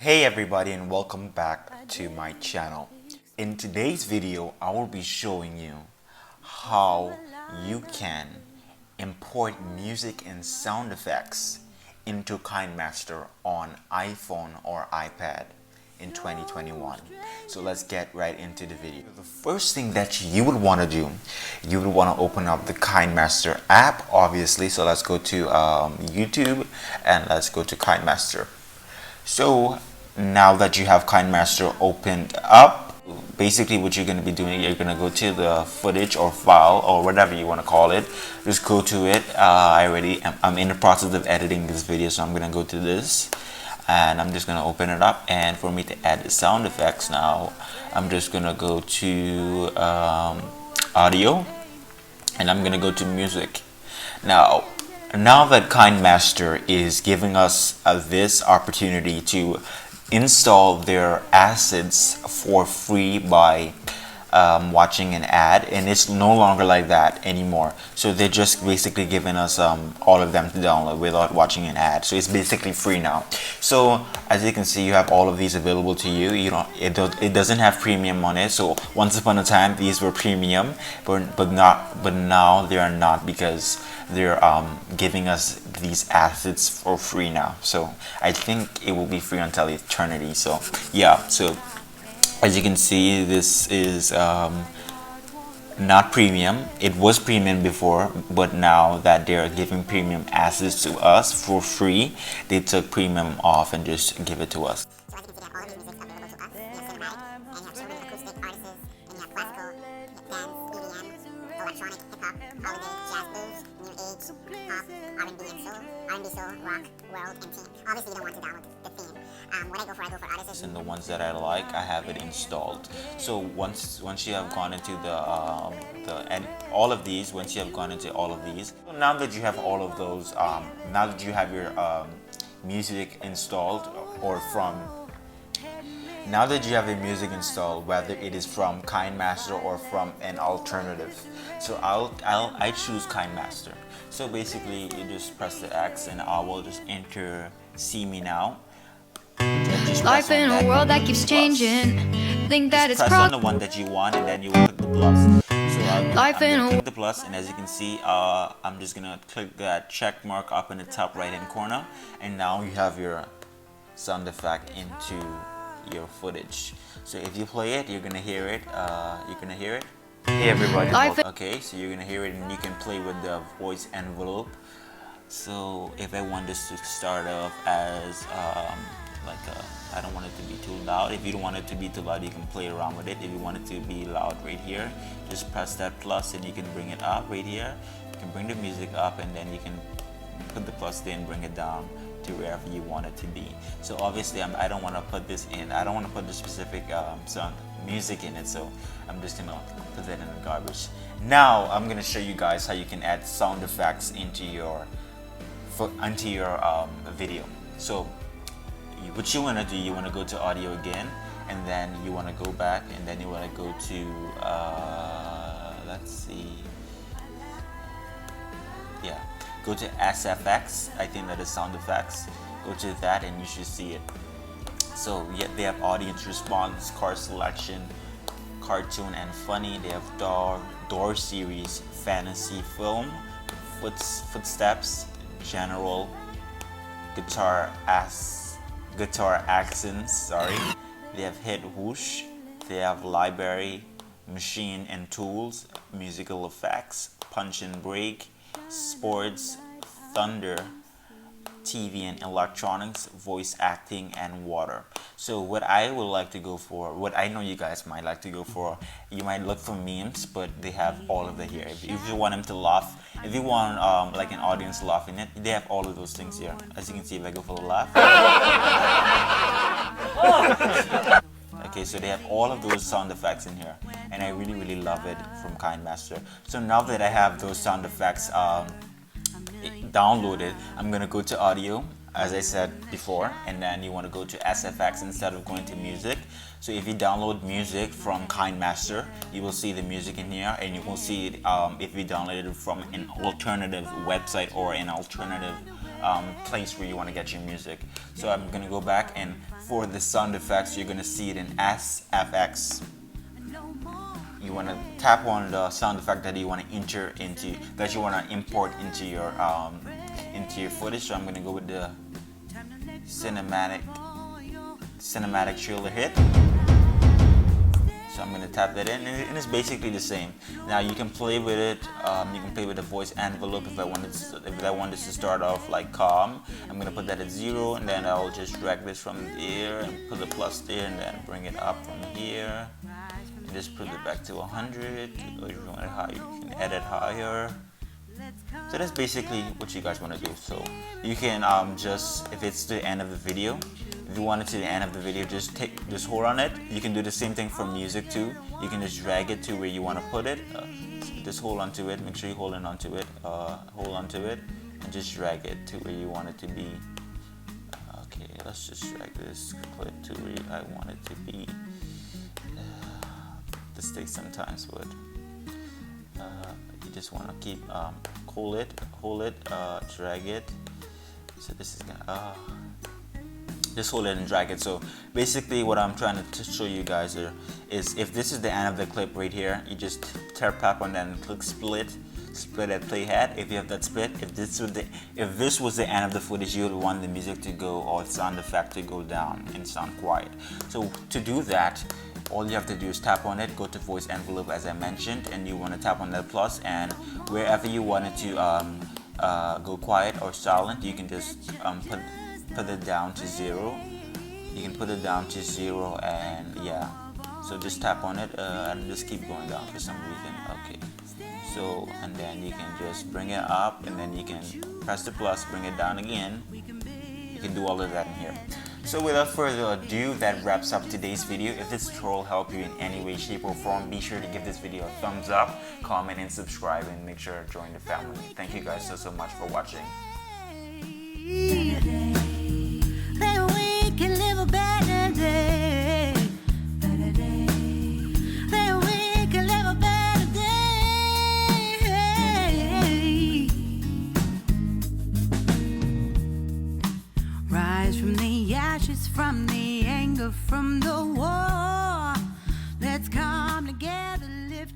Hey everybody, and welcome back to my channel. In today's video, I will be showing you how you can import music and sound effects into KineMaster on iPhone or iPad in 2021. So let's get right into the video. The first thing that you would want to do, you would want to open up the KineMaster app, obviously. So let's go to YouTube and let's go to KineMaster. So now that you have KineMaster opened up, basically what you're going to be doing, you're going to go to the footage or file or whatever you want to call it. Just go to it. I'm in the process of editing this video, so I'm going to go to this and I'm just going to open it up. And for me to add the sound effects now, I'm just going to go to audio and I'm going to go to music. Now that KineMaster is giving us this opportunity to install their assets for free by watching an ad, and it's no longer like that anymore. So they're just basically giving us all of them to download without watching an ad. So it's basically free now. So as you can see, you have all of these available to you. It doesn't have premium on it. So once upon a time these were premium, but now they are not, because they're giving us these assets for free now. So I think it will be free until eternity. So yeah, so as you can see, this is not premium. It was premium before, but now that they're giving premium assets to us for free, they took premium off and just give it to us. Obviously, you don't want to download the theme. What I go for artists. And the ones that I like, I have it installed. So once you have gone into all of these, so now that you have all of those, now that you have your music installed, now that you have your music installed, whether it is from KineMaster or from an alternative, so I choose KineMaster. So basically, you just press the X, and I will just enter "See Me Now." Life in a world that keeps changing. Think that it's press on the one that you want, and then you will click the plus. So I'm gonna click the plus, and as you can see, I'm just gonna click that check mark up in the top right hand corner, and now you have your sound effect into your footage. So if you play it, you're gonna hear it. Hey everybody. Okay, so you're gonna hear it, and you can play with the voice envelope. So if I want this to start off as I don't want it to be too loud. If you don't want it to be too loud, you can play around with it. If you want it to be loud right here, just press that plus and you can bring it up right here. You can bring the music up, and then you can put the plus there and bring it down to wherever you want it to be. So obviously I don't want to put this in. I don't want to put the specific sound music in it, so I'm just gonna put that in the garbage. Now I'm gonna show you guys how you can add sound effects into your video. So what you want to do, you want to go to audio again, and then you want to go back, and then you want to go to let's see, yeah, go to SFX. I think that is sound effects. Go to that and you should see it. So yeah, they have audience response, card selection, cartoon and funny. They have door series, fantasy film, footsteps, general, guitar accents, sorry. They have hit whoosh. They have library, machine and tools, musical effects, punch and break, sports, thunder, TV and electronics, voice acting, and water. So what I would like to go for, what I know you guys might like to go for, you might look for memes, but they have all of that here. If you want them to laugh, if you want like an audience laughing, they have all of those things here. As you can see, if I go for the laugh. Okay, so they have all of those sound effects in here, and I really love it from KineMaster. So now that I have those sound effects downloaded, I'm gonna go to audio, as I said before, and then you want to go to SFX instead of going to music. So if you download music from KineMaster, you will see the music in here, and you will see it if you downloaded it from an alternative website or an alternative place where you want to get your music. So I'm gonna go back, and for the sound effects, you're gonna see it in SFX. You want to tap on the sound effect that you want to enter into, that you want to import into your footage. So I'm going to go with the cinematic trailer hit. So I'm going to tap that in, and it's basically the same. Now you can play with it. You can play with the voice envelope. If I wanted to start off like calm, I'm going to put that at 0, and then I'll just drag this from there and put the plus there, and then bring it up from here. Just put it back to 100, or if you want it higher, you can edit higher. So that's basically what you guys want to do. So you can just, if it's the end of the video, if you want it to the end of the video, just hold on it. You can do the same thing for music too. You can just drag it to where you want to put it. Just hold on to it. Make sure you hold on to it. Hold on to it, and just drag it to where you want it to be. Okay, let's just drag this clip to where I want it to be. This takes sometimes, but you just want to keep hold it, drag it. So this is gonna just hold it and drag it. So basically what I'm trying to show you guys here is, if this is the end of the clip right here, you just tap on that and click split at playhead. If you have that split, if this was the end of the footage, you would want the music to go, or sound effect to go down and sound quiet. So to do that, all you have to do is tap on it, go to voice envelope as I mentioned, and you want to tap on that plus, and wherever you want it to go quiet or silent, you can just put it down to 0. You can put it down to 0, and yeah, so just tap on it and just keep going down for some reason. Okay, so, and then you can just bring it up, and then you can press the plus, bring it down again. You can do all of that in here. So without further ado, that wraps up today's video. If this tutorial helped you in any way, shape or form, be sure to give this video a thumbs up, comment and subscribe, and make sure to join the family. Thank you guys so much for watching. From the anger, from the war, let's come together, live